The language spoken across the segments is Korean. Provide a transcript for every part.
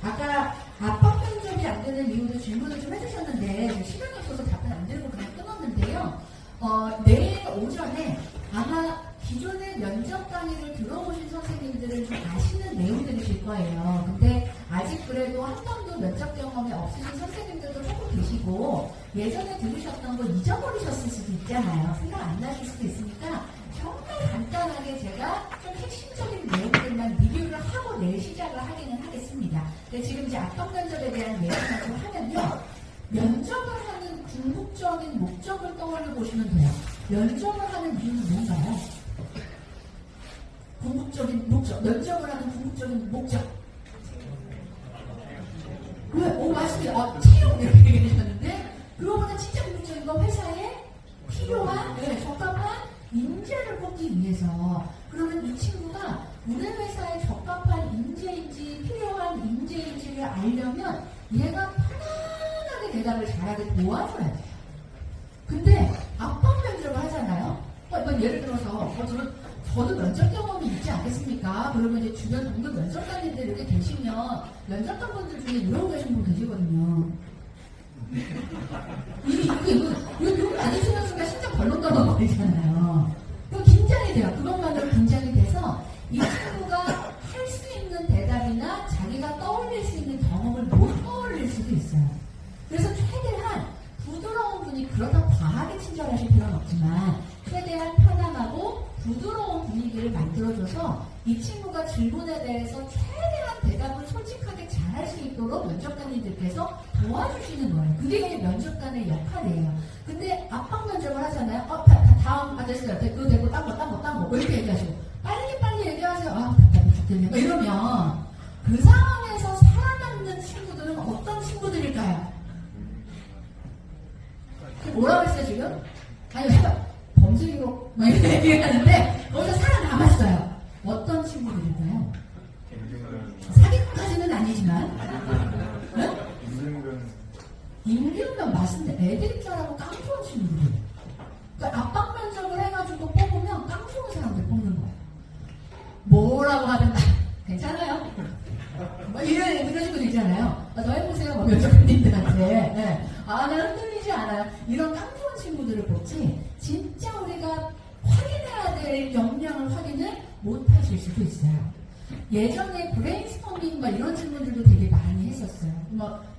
아까 압박 면접이 안 되는 이유도 질문을 좀 해주셨는데 시간이 없어서 답변 안 드리고 그냥 끊었는데요. 내일 오전에 아마 기존의 면접 강의를 들어보신 선생님들은 좀 아시는 내용들이실 거예요. 근데 아직 그래도 한 번도 면접 경험이 없으신 선생님들도 조금 계시고 예전에 들으셨던 거 잊어버리셨을 수도 있잖아요. 생각 안 나실 수도 있으니까 정말 간단하게 제가 좀 핵심적인 내용들만 리뷰를 하고 내일 시작을 하기는 하겠습니다. 근데 지금 이제 압박 면접에 대한 내용을 좀 하면요. 면접을 하는 궁극적인 목적을 떠올려 보시면 돼요. 면접을 하는 이유는 뭔가요? 궁극적인 목적. 면접을 하는 궁극적인 목적. 왜? 맞습니다. 채용 이렇게 얘기하셨는데 그거보다 진짜 궁극적인 건 회사에 필요한, 적합한 인재를 뽑기 위해서. 그러면 이 친구가 우리 회사에 적합한 인재인지 필요한 인재인지를 알려면 얘가 편안하게 대답을 잘하게 도와줘야 돼요. 근데 압박 면접을 하잖아요. 이건 예를 들어서 저도 면접 경험이 있지 않겠습니까? 그러면 이제 주변 동료 면접관님들 이렇게 계시면 면접관 분들 중에 이러고 계신 분 계시거든요. 이거 안 해주는 순간 심장 벌렁 떨어버리잖아요. 그럼 긴장이 돼요. 그것만으로 긴장이 돼서 이 친구가 할 수 있는 대답이나 자기가 떠올릴 수 있는 경험을 못 떠올릴 수도 있어요. 그래서 최대한 부드러운 분이 그렇다고 과하게 친절하실 필요는 없지만 최대한 편안하고 부드러운 분위기를 만들어줘서 이 친구가 질문에 대해서 최대한 대답을 솔직하게 잘할 수 있도록 면접관님들께서 도와주시는 거예요. 그게 면접관의 역할이에요. 근데 압박 면접을 하잖아요. 다음 됐어요. 그거 되고 딴 거 이렇게 얘기하시고 빨리 얘기하세요. 답답해 죽겠네. 이러면 그 상황에서 살아남는 친구들은 어떤 친구들일까요? 뭐라고 했어요 지금? 아니 범죄기록 막 이렇게 얘기하는데 거기서 살아남았어요. 어떤 친구들일까요? 사기꾼까지는 아니지만 임균면 맞습니다. 애들 입장하고 깡좋은 친구들. 그러니까 압박 면접을 해가지고 뽑으면 깡좋은 사람들 뽑는 거예요. 뭐라고 하든 괜찮아요? 이런 식으로 있잖아요. 더 해보세요. 면접관님들한테. 나는 흔들리지 않아요. 이런 깡좋은 친구들을 뽑지 진짜 우리가 확인해야 될 역량을 확인을 못 하실 수도 있어요. 예전에 브레인스토밍 이런 질문들도 되게 많이 했었어요.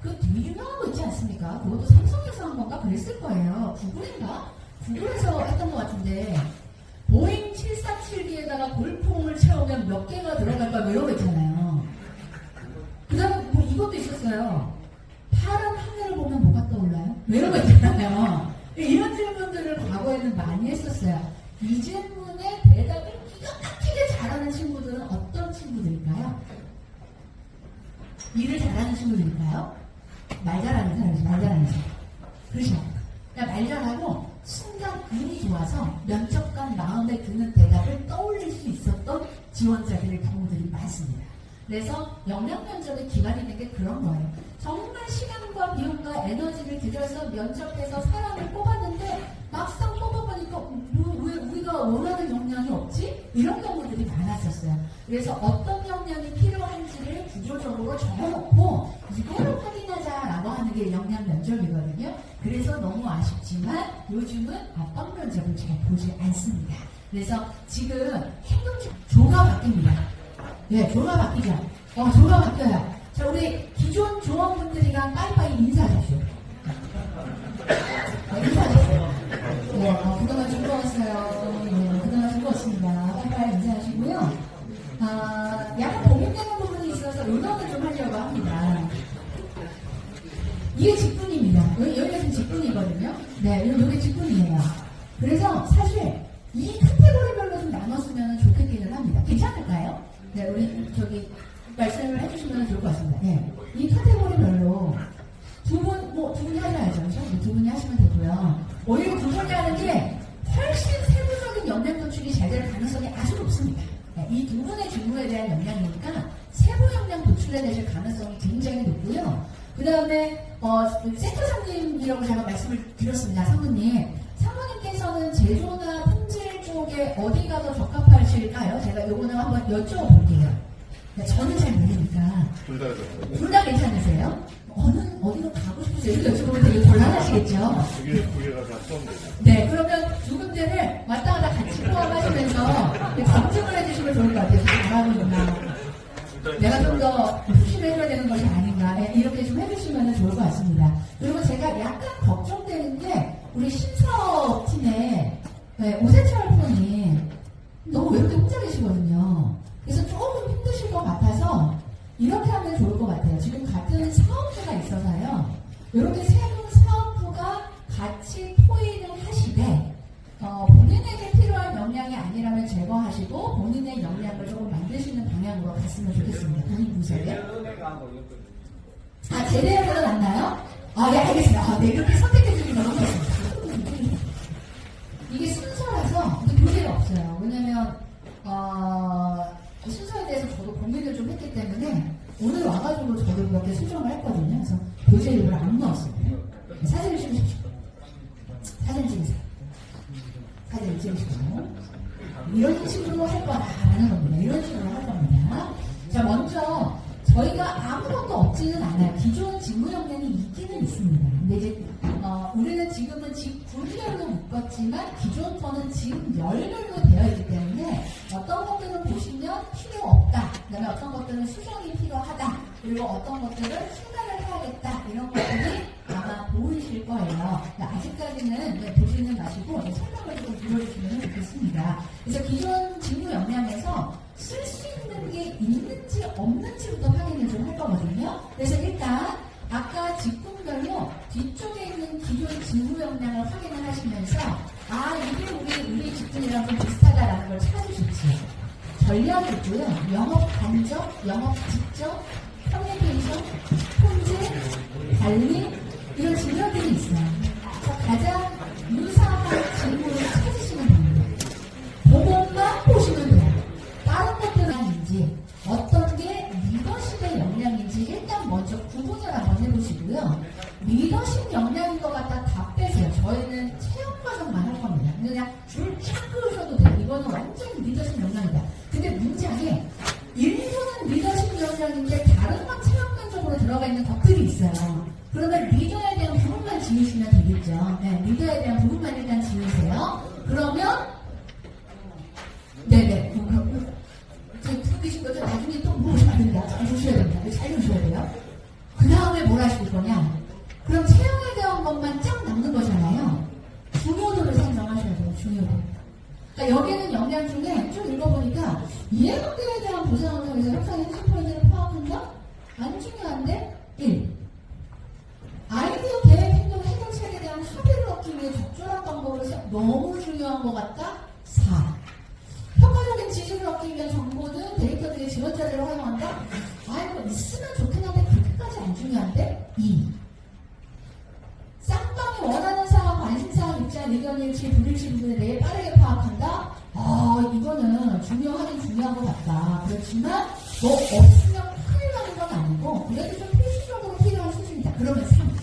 그 되게 유명한 거 있지 않습니까? 그것도 삼성에서 한 건가 그랬을 거예요. 구글인가? 구글에서 했던 것 같은데 보잉 747기에다가 골프공을 채우면 몇 개가 들어갈까 이런 거 있잖아요. 그 다음에 이것도 있었어요. 파란 하늘을 보면 뭐가 떠올라요? 이런 거 있잖아요. 이런 질문들을 과거에는 많이 했었어요. 이 질문에 대답을 기가 막히게 잘하는 친구들은 어떤 친구들일까요? 일을 잘하는 친구들일까요? 말 잘하는 사람이죠. 말 잘하는 사람. 그렇죠? 그러니까 말 잘하고 순간 운이 좋아서 면접관 마음에 드는 대답을 떠올릴 수 있었던 지원자들의 경우들이 많습니다. 그래서 역량 면접의 기반이 있는 게 그런 거예요. 정말 시간과 비용과 에너지를 들여서 면접해서 사람을 뽑았는데 막상 뽑아보니까 왜 우리가 원하는 역량이 없지? 이런 경우들이 많았었어요. 그래서 어떤 역량이 필요한지를 구조적으로 적어놓고 이거를 확인하자라고 하는 게 역량 면접이거든요. 그래서 너무 아쉽지만 요즘은 압박 면접을 잘 보지 않습니다. 그래서 지금 조가 바뀝니다. 조가 바뀌죠. 조가 바뀌어요. 자, 우리 기존 조원분들이랑 빠이빠이 인사하십시오. 인사하십시오. 그동안 즐거웠어요. 그동안 즐거웠습니다. 빠이빠이 인사하시고요. 약간 고민되는 부분이 있어서 의논을 좀 하려고 합니다. 이게 직분입니다. 여기가 지금 직분이거든요. 이게 직분이에요. 그래서 사실 이 카테고리별로 좀 나눴으면 좋겠기는 합니다. 괜찮을까요? 우리 말씀을 해주시면 좋을 것 같습니다. 이 카테고리별로 두 분이 하셔야죠. 두 분이 하시면 되고요. 오히려 두 분이 하는 게 훨씬 세부적인 역량 도출이 잘 될 가능성이 아주 높습니다. 이 두 분의 직무에 대한 역량이니까 세부 역량 도출해 내실 가능성이 굉장히 높고요. 그 다음에 센터장님이라고 제가 말씀을 드렸습니다. 사모님께서는 제조나 품질 쪽에 어디가 더 적합하실까요? 제가 요거는 한번 여쭤볼게요. 저는 잘 모르니까. 둘 다 괜찮으세요? 어디로 가고 싶으세요? 이렇게 여쭤보면 되게 곤란하시겠죠? 두 개가 다 포함돼요. 네, 그러면 두 군데를 왔다 갔다 같이 포함하시면서 검증을 해주시면 좋을 것 같아요. 잘하는구나. 내가 좀 더 푸시를 해줘야 되는 것이 아닌가. 네, 이렇게 좀 해주시면 좋을 것 같습니다. 그리고 제가 약간 걱정되는 게 우리 신사업팀의 오세철 프로님 너무 왜 이렇게 혼자 계시거든요. 그래서 조금 힘드실 것 같아서 이렇게 하면 좋을 것 같아요. 지금 같은 사업부가 있어서요. 이렇게 세 분 사업부가 같이 포인을 하시되 본인에게 필요한 역량이 아니라면 제거하시고 본인의 역량을 조금 만드시는 방향으로 갔으면 좋겠습니다. 본인 분석에. 제대로 났나요? 네, 알겠습니다. 네, 이렇게 선택해 주시면 너무 좋습니다. 이게 순서라서 문제가 없어요. 왜냐면 순서에 대해서 저도 고민을 좀 했기 때문에 오늘 와가지고 저도 그렇게 수정을 했거든요. 그래서 교재를 안 넣었어요. 사진을 찍으십시오. 사진 찍으세요. 사진을 찍으시고 이런 식으로 할 거다라는 겁니다. 이런 식으로 할 겁니다. 자, 먼저 저희가 아무것도 없지는 않아요. 기존 직무 역량이 있기는 있습니다. 근데 이제 우리는 지금은 직 분별로 묶었지만 기존 거는 직열별로 되어 있기 때문에 어떤 것들을 보시면 필요 없다. 그다음에 어떤 것들은 수정이 필요하다. 그리고 어떤 것들은 추가를 해야겠다. 이런 것들이 아마 보이실 거예요. 아직까지는 보시는 마시고 설명을 좀 들어주시면 좋겠습니다. 그래서 기존 직무 역량에서 쓸 수 있는 게 있는지 없는지부터 확인을 좀 할 거거든요. 그래서 일단 아까 직군별로 뒤쪽에 있는 기존 직무 역량을 확인을 하시면서 이게 우리 직군이랑 좀 비슷하다라는 걸 찾으십시오. 전략이 있고요. 영업 간접, 영업 직접, 커뮤니케이션, 통제, 관리 이런 직렬들이 있어요. 가장 유사한 직무를 찾으시면 됩니다. 그것만 보시면 돼요. 다른 것들은 아닌지 어떤 게 리더십의 역량인지 일단 먼저 구분을 한번 해보시고요. 리더십 역량인 것 같다 다 빼세요. 저희는 체험 과정만 할 겁니다. 그냥 줄 쫙 그으셔도 돼요. 이거는 완전 리더십 역량이다. 근데 문장에 일부는 리더십 역량인데 다른 건 체험관적으로 들어가 있는 것들이 있어요. 그러면 리더에 대한 부분만 지우시면 되겠죠. 네, 리더에 대한 부분만 일단 지우세요. 그러면 네네. 들으신 거죠? 나중에 또 물어보시면 안 됩니다. 잘 보셔야 됩니다. 잘 보셔야 돼요. 그 다음에 뭘 하실 거냐? 그럼 체형에 대한 것만 쫙 남는 거잖아요. 중요도를 선정하셔야 돼요. 중요도. 그러니까 여기는 역량 중에 좀 읽어보니까 이해관계에 대한 보상을 통해서 협상의 핵심 포인트를 파악한다? 안 중요한데? 1. 아이디어 계획 행동 해결책에 대한 합의를 얻기 위해 적절한 방법을 너무 중요한 것 같다? 4. 효과적인 지식을 얻기 위한 정보는 데이터들의 지원 자료를 활용한다? 이거 있으면 좋긴 한데 그렇게까지 안 중요한데? 2. 쌍방이 원하는 사항, 관심사항, 입장, 의견 일치, 불일치 부분에 대해 빠르게 파악한다? 이거는 중요하긴 중요한 것 같다. 그렇지만 뭐 없으면 큰일 나는 건 아니고 그래도 좀 필수적으로 필요한 수준이다. 그러면 3.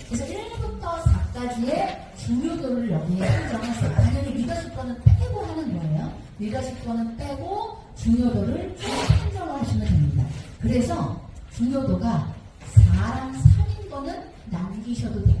그래서 1부터 4까지의 중요도를 여기에 선정했어요. 당연히 리더십 거는 빼고 하는 거예요. 리더십 거는 빼고 중요도를 쭉 선정을 하시면 됩니다. 그래서 중요도가 4랑 3인 거는 남기셔도 돼요.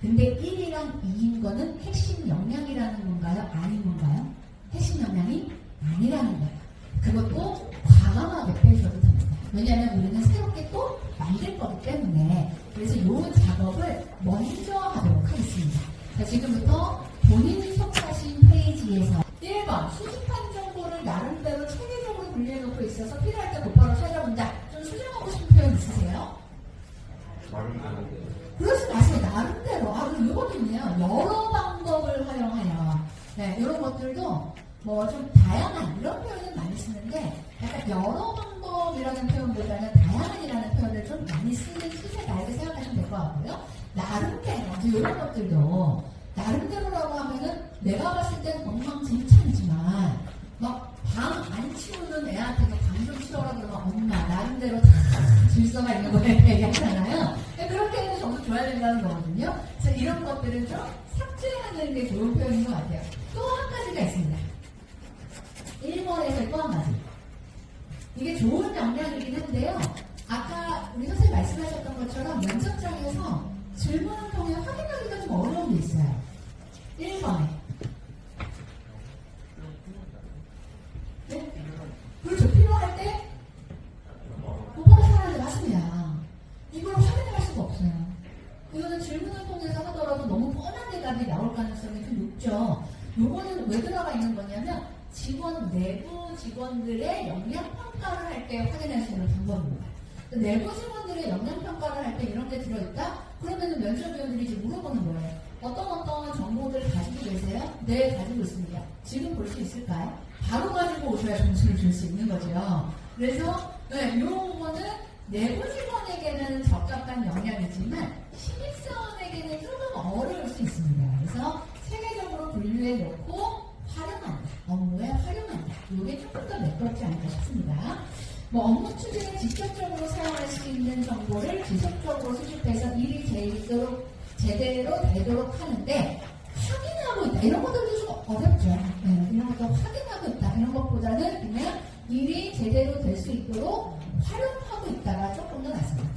근데 1이랑 2인 거는 핵심 역량이라는 건가요? 아닌 건가요? 핵심 역량이 아니라는 거예요. 그것도 과감하게 빼셔도 됩니다. 왜냐하면 우리는 새롭게 또 만들 거기 때문에. 그래서 이 작업을 먼저 하도록 하겠습니다. 자, 지금부터 본인이 속하신 페이지에서 1번 수집한 정보를 나름대로 체계적으로 분리해놓고 있어서 필요할 때 곧바로 찾아본다. 좀 수정하고 싶은 표현 있으세요? 그러지 마세요. 나름대로. 그리고 이것도 있네요. 여러 방법을 활용하여. 네, 이런 것들도 뭐 좀 다양한 이런 표현을 많이 쓰는데 약간 여러 방법이라는 표현보다는 다양한이라는 표현을 좀 많이 쓰는 시세다 이렇게 생각하시면 될 것 같고요. 나름대로 이런 것들도 나름대로라고 하면은 내가 봤을 땐 엉망진창이지만 막 방 안 치우는 애한테도 방 좀 치워라 그러면 엄마 나름대로 다 질서가 있는 거 얘기하잖아요. 그렇게 해서 점수 줘야 된다는 거거든요. 그래서 이런 것들은 좀 삭제하는 게 좋은 표현인 것 같아요. 또 한 가지가 있습니다. 1번에서 또 한 가지. 이게 좋은 역량이긴 한데요. 아까 우리 선생님 말씀하셨던 것처럼 면접장에서 질문을 통해 확인하기가 좀 어려운 게 있어요. 1번에. 네? 그렇죠. 필요할 때 그거를 사람이 맞습니다. 이걸 확인할 수가 없어요. 이거는 질문을 통해서 하더라도 너무 뻔한 대답이 나올 가능성이 좀 높죠. 요거는 왜 들어가 있는 거냐면 내부 직원들의 역량 평가를 할 때 확인할 수 있는 방법입니다. 내부 직원들의 역량 평가를 할 때 이런 게 들어있다? 그러면 면접위원들이 이제 물어보는 거예요. 어떤 정보들을 가지고 계세요? 네, 가지고 있습니다. 지금 볼 수 있을까요? 바로 가지고 오셔야 점수를 줄 수 있는 거죠. 그래서 요거는 내부 직원에게는 적합한 역량이지만 신입사원에게는 조금 어려울 수 있습니다. 그래서 체계적으로 분류해 놓고 활용한다. 업무에 활용한다. 이게 조금 더 매끄럽지 않을까 싶습니다. 업무 추진에 직접적으로 사용할 수 있는 정보를 지속적으로 수집해서 일이 제대로 되도록 하는데 확인하고 있다. 이런 것들도 좀 어렵죠. 이런 것도 확인하고 있다. 이런 것보다는 그냥 일이 제대로 될 수 있도록 활용하고 있다가 조금 더 낫습니다.